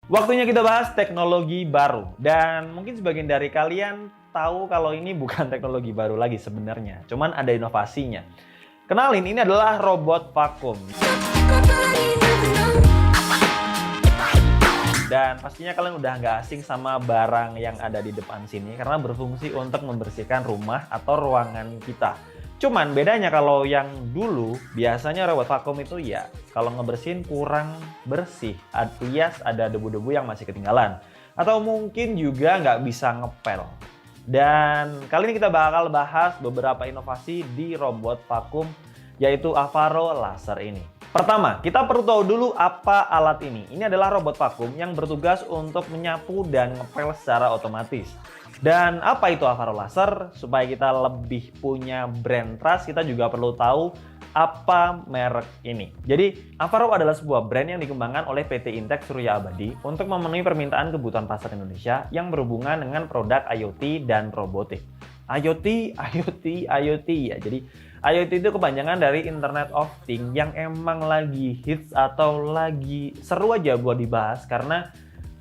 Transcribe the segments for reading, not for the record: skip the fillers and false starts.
Waktunya kita bahas teknologi baru. Dan mungkin sebagian dari kalian tahu kalau ini bukan teknologi baru lagi sebenarnya. Cuman ada inovasinya. Kenalin, ini adalah robot vakum. Dan pastinya kalian udah nggak asing sama barang yang ada di depan sini karena berfungsi untuk membersihkan rumah atau ruangan kita. Cuman bedanya kalau yang dulu biasanya robot vakum itu ya kalau ngebersihin kurang bersih, alias ada debu-debu yang masih ketinggalan. Atau mungkin juga nggak bisa ngepel. Dan kali ini kita bakal bahas beberapa inovasi di robot vakum yaitu Avaro Laser ini. Pertama, kita perlu tahu dulu apa alat ini. Ini adalah robot vakum yang bertugas untuk menyapu dan ngepel secara otomatis. Dan apa itu Avaro Laser? Supaya kita lebih punya brand trust, kita juga perlu tahu apa merek ini. Jadi, Avaro adalah sebuah brand yang dikembangkan oleh PT Intex Surya Abadi untuk memenuhi permintaan kebutuhan pasar Indonesia yang berhubungan dengan produk IoT dan robotik. IoT ya. Jadi, IoT itu kepanjangan dari Internet of Things yang emang lagi hits atau lagi seru aja buat dibahas karena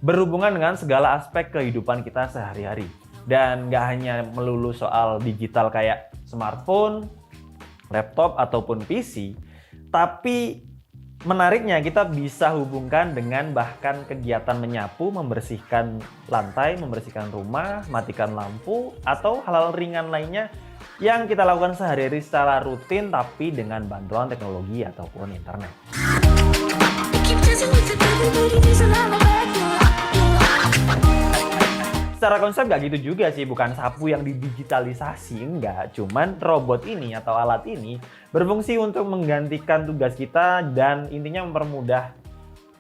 berhubungan dengan segala aspek kehidupan kita sehari-hari. Dan nggak hanya melulu soal digital kayak smartphone, laptop, ataupun PC, tapi menariknya kita bisa hubungkan dengan bahkan kegiatan menyapu, membersihkan lantai, membersihkan rumah, matikan lampu, atau hal-hal ringan lainnya yang kita lakukan sehari-hari secara rutin tapi dengan bantuan teknologi ataupun internet. Secara konsep nggak gitu juga sih, bukan sapu yang didigitalisasi, enggak. Cuman robot ini atau alat ini berfungsi untuk menggantikan tugas kita dan intinya mempermudah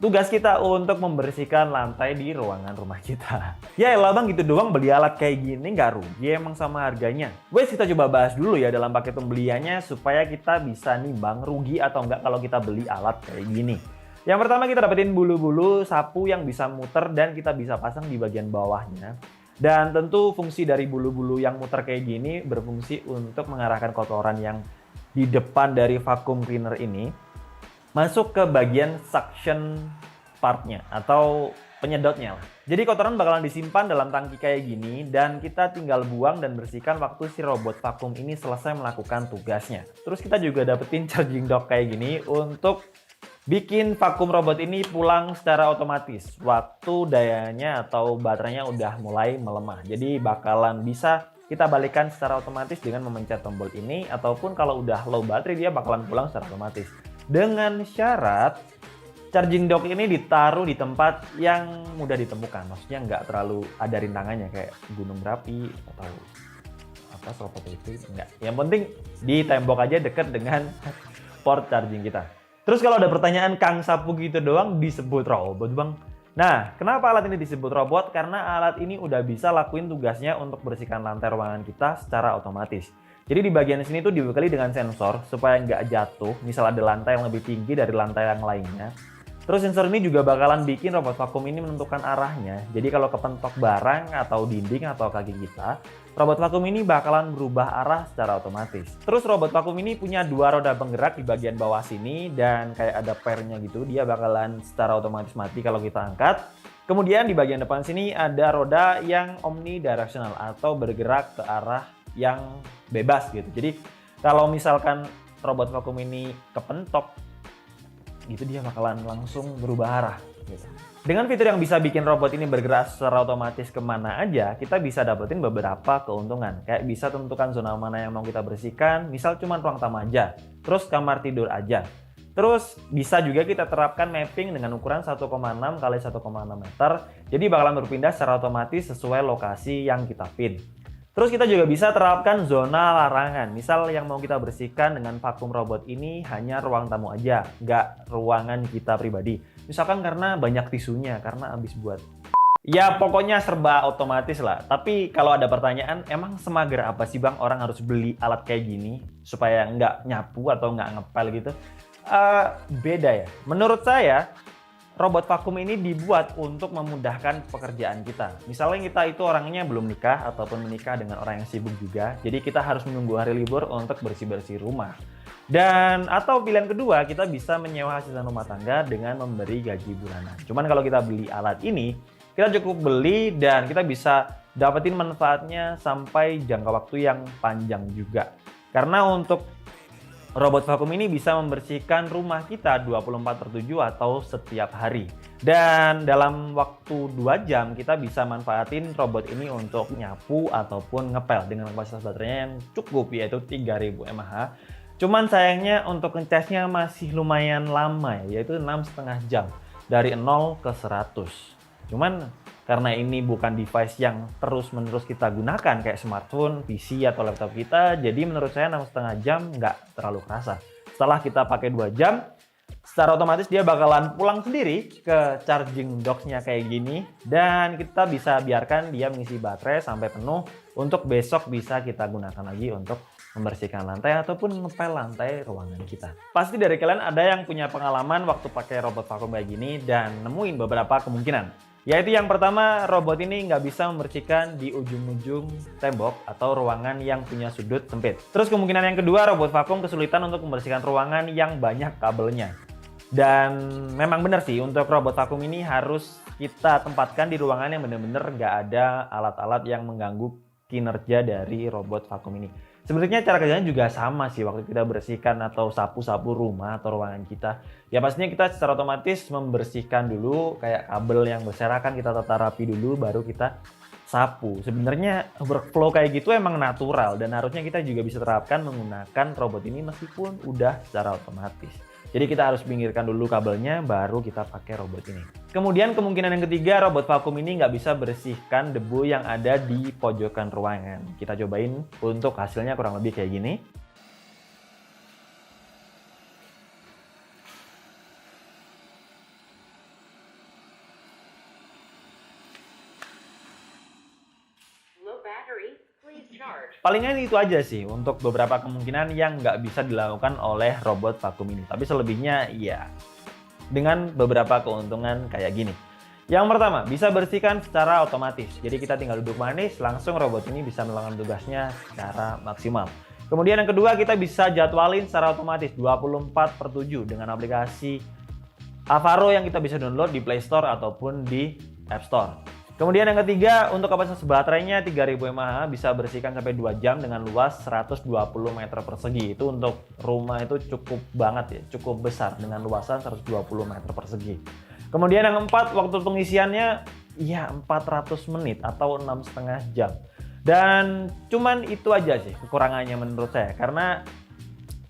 tugas kita untuk membersihkan lantai di ruangan rumah kita. Ya elah bang, gitu doang beli alat kayak gini nggak rugi emang sama harganya. Wes kita coba bahas dulu ya dalam paket pembeliannya supaya kita bisa nimbang rugi atau enggak kalau kita beli alat kayak gini. Yang pertama kita dapetin bulu-bulu sapu yang bisa muter dan kita bisa pasang di bagian bawahnya. Dan tentu fungsi dari bulu-bulu yang muter kayak gini berfungsi untuk mengarahkan kotoran yang di depan dari vacuum cleaner ini masuk ke bagian suction partnya atau penyedotnya lah. Jadi kotoran bakalan disimpan dalam tangki kayak gini dan kita tinggal buang dan bersihkan waktu si robot vakum ini selesai melakukan tugasnya. Terus kita juga dapetin charging dock kayak gini untuk bikin vakum robot ini pulang secara otomatis waktu dayanya atau baterainya udah mulai melemah. Jadi bakalan bisa kita balikan secara otomatis dengan memencet tombol ini, ataupun kalau udah low baterai dia bakalan pulang secara otomatis. Dengan syarat charging dock ini ditaruh di tempat yang mudah ditemukan. Maksudnya nggak terlalu ada rintangannya kayak gunung berapi atau apa seperti itu. Enggak. Yang penting di tembok aja deket dengan port charging kita. Terus kalau ada pertanyaan, Kang sapu gitu doang disebut robot bang? Nah, kenapa alat ini disebut robot? Karena alat ini udah bisa lakuin tugasnya untuk bersihkan lantai ruangan kita secara otomatis. Jadi di bagian sini tuh dibekali dengan sensor supaya nggak jatuh, misal ada lantai yang lebih tinggi dari lantai yang lainnya. Terus sensor ini juga bakalan bikin robot vakum ini menentukan arahnya. Jadi kalau kepentok barang atau dinding atau kaki kita, robot vakum ini bakalan berubah arah secara otomatis. Terus robot vakum ini punya dua roda penggerak di bagian bawah sini dan kayak ada pernya gitu. Dia bakalan secara otomatis mati kalau kita angkat. Kemudian di bagian depan sini ada roda yang omnidirectional atau bergerak ke arah yang bebas gitu. Jadi kalau misalkan robot vakum ini kepentok, gitu dia bakalan langsung berubah arah gitu. Dengan fitur yang bisa bikin robot ini bergerak secara otomatis kemana aja, kita bisa dapetin beberapa keuntungan. Kayak bisa tentukan zona mana yang mau kita bersihkan, misal cuma ruang tamu aja, terus kamar tidur aja. Terus bisa juga kita terapkan mapping dengan ukuran 1,6 x 1,6 meter, jadi bakalan berpindah secara otomatis sesuai lokasi yang kita pin. Terus kita juga bisa terapkan zona larangan. Misal yang mau kita bersihkan dengan vakum robot ini hanya ruang tamu aja, nggak ruangan kita pribadi. Misalkan karena banyak tisunya, karena habis buat. Ya pokoknya serba otomatis lah. Tapi kalau ada pertanyaan, emang semager apa sih bang orang harus beli alat kayak gini supaya nggak nyapu atau nggak ngepel gitu? Beda ya. Menurut saya, robot vakum ini dibuat untuk memudahkan pekerjaan kita. Misalnya kita itu orangnya belum nikah ataupun menikah dengan orang yang sibuk juga, jadi kita harus menunggu hari libur untuk bersih-bersih rumah. Dan atau pilihan kedua, kita bisa menyewa asisten rumah tangga dengan memberi gaji bulanan. Cuman kalau kita beli alat ini, kita cukup beli dan kita bisa dapetin manfaatnya sampai jangka waktu yang panjang juga. Karena untuk robot vakum ini bisa membersihkan rumah kita 24/7 atau setiap hari. Dan dalam waktu 2 jam kita bisa manfaatin robot ini untuk nyapu ataupun ngepel dengan kapasitas baterainya yang cukup, yaitu 3000 mAh. Cuman sayangnya untuk ngecasnya masih lumayan lama ya, yaitu 6,5 jam dari 0 ke 100. Cuman karena ini bukan device yang terus-menerus kita gunakan kayak smartphone, PC, atau laptop kita, jadi menurut saya 6,5 jam nggak terlalu kerasa. Setelah kita pakai 2 jam, secara otomatis dia bakalan pulang sendiri ke charging docksnya kayak gini, dan kita bisa biarkan dia mengisi baterai sampai penuh untuk besok bisa kita gunakan lagi untuk membersihkan lantai ataupun ngepel lantai ruangan kita. Pasti dari kalian ada yang punya pengalaman waktu pakai robot vakum kayak gini dan nemuin beberapa kemungkinan. Yaitu yang pertama, robot ini nggak bisa membersihkan di ujung-ujung tembok atau ruangan yang punya sudut sempit. Terus kemungkinan yang kedua, robot vakum kesulitan untuk membersihkan ruangan yang banyak kabelnya. Dan memang benar sih, untuk robot vakum ini harus kita tempatkan di ruangan yang benar-benar nggak ada alat-alat yang mengganggu kinerja dari robot vakum ini. Sebenarnya cara kerjanya juga sama sih waktu kita bersihkan atau sapu-sapu rumah atau ruangan kita. Ya pastinya kita secara otomatis membersihkan dulu kayak kabel yang berserakan, kita tata rapi dulu baru kita sapu. Sebenarnya workflow kayak gitu emang natural dan harusnya kita juga bisa terapkan menggunakan robot ini meskipun udah secara otomatis. Jadi kita harus pinggirkan dulu kabelnya baru kita pakai robot ini. Kemudian kemungkinan yang ketiga, robot vakum ini nggak bisa bersihkan debu yang ada di pojokan ruangan. Kita cobain untuk hasilnya kurang lebih kayak gini. Palingan itu aja sih untuk beberapa kemungkinan yang nggak bisa dilakukan oleh robot vakum ini. Tapi selebihnya ya dengan beberapa keuntungan kayak gini. Yang pertama, bisa bersihkan secara otomatis. Jadi kita tinggal duduk manis, langsung robot ini bisa melakukan tugasnya secara maksimal. Kemudian yang kedua, kita bisa jadwalin secara otomatis 24/7 dengan aplikasi Avaro yang kita bisa download di Play Store ataupun di App Store. Kemudian yang ketiga, untuk kapasitas baterainya 3000 mAh, bisa bersihkan sampai 2 jam dengan luas 120 meter persegi. Itu untuk rumah itu cukup banget ya, cukup besar dengan luasan 120 meter persegi. Kemudian yang keempat, waktu pengisiannya ya 400 menit atau 6,5 jam. Dan cuman itu aja sih kekurangannya menurut saya, karena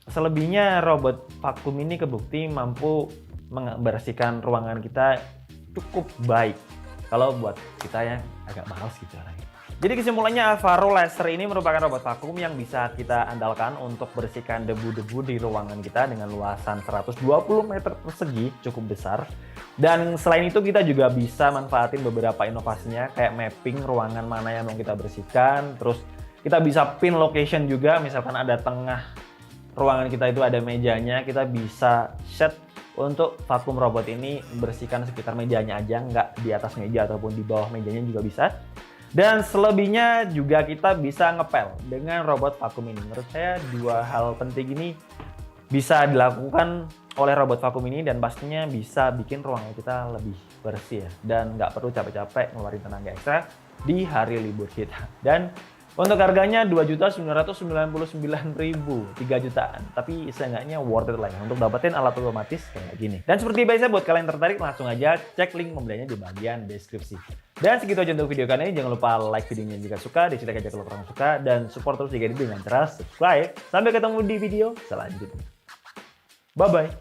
selebihnya robot vakum ini kebukti mampu membersihkan ruangan kita cukup baik. Kalau buat kita yang agak males gitu orangnya. Jadi kesimpulannya, Avaro Laser ini merupakan robot vakum yang bisa kita andalkan untuk bersihkan debu-debu di ruangan kita dengan luasan 120 meter persegi, cukup besar. Dan selain itu kita juga bisa manfaatin beberapa inovasinya kayak mapping ruangan mana yang mau kita bersihkan. Terus kita bisa pin location juga, misalkan ada tengah ruangan kita itu ada mejanya, kita bisa set untuk vakum robot ini bersihkan sekitar mejanya aja, nggak di atas meja ataupun di bawah mejanya juga bisa. Dan selebihnya juga kita bisa ngepel dengan robot vakum ini. Menurut saya dua hal penting ini bisa dilakukan oleh robot vakum ini dan pastinya bisa bikin ruangan kita lebih bersih ya. Dan nggak perlu capek-capek ngeluarin tenaga ekstra di hari libur kita. Dan untuk harganya 2.999.000, 3 jutaan. Tapi seenggaknya worth it lah ya untuk dapetin alat otomatis kayak gini. Dan seperti biasa buat kalian tertarik langsung aja cek link pembeliannya di bagian deskripsi. Dan segitu aja untuk video kali ini. Jangan lupa like videonya jika suka, dislike aja kalau kurang suka, dan support terus jika ini dengan cara subscribe. Sampai ketemu di video selanjutnya. Bye bye.